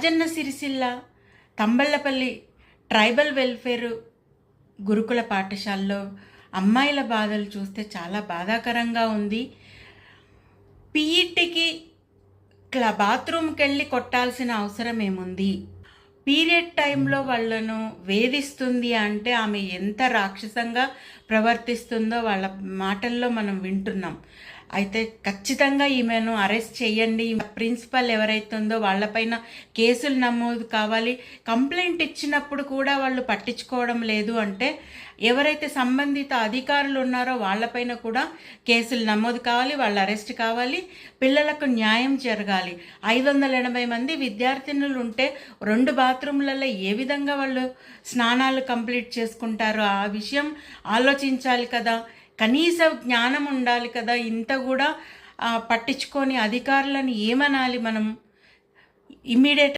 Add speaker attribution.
Speaker 1: Rajanna Sircilla Thamballapalle tribal welfare గురుకుల పాఠశాలలో అమ్మాయిల బాధలు చూస్తే చాలా బాధాకరంగా ఉంది. పీఈటీకి బాత్రూమ్కి వెళ్ళి కొట్టాల్సిన అవసరం ఏముంది? పీరియడ్ టైంలో వాళ్ళను వేధిస్తుంది అంటే ఆమె ఎంత రాక్షసంగా ప్రవర్తిస్తుందో వాళ్ళ మాటల్లో మనం వింటున్నాం. అయితే ఖచ్చితంగా ఈమెను అరెస్ట్ చేయండి. ప్రిన్సిపల్ ఎవరైతుందో వాళ్ళపైన కేసులు నమోదు కావాలి. కంప్లైంట్ ఇచ్చినప్పుడు కూడా వాళ్ళు పట్టించుకోవడం లేదు అంటే ఎవరైతే సంబంధిత అధికారులు ఉన్నారో వాళ్ళపైన కూడా కేసులు నమోదు కావాలి, వాళ్ళు అరెస్ట్ కావాలి, పిల్లలకు న్యాయం జరగాలి. 580 మంది విద్యార్థినులు ఉంటే 2 బాత్రూమ్లలో ఏ విధంగా వాళ్ళు స్నానాలు కంప్లీట్ చేసుకుంటారో ఆ విషయం ఆలోచించాలి కదా. కనీస జ్ఞానం ఉండాలి కదా. ఇంత కూడా పట్టించుకొని అధికారులను ఏమనాలి మనం? ఇమ్మీడియట్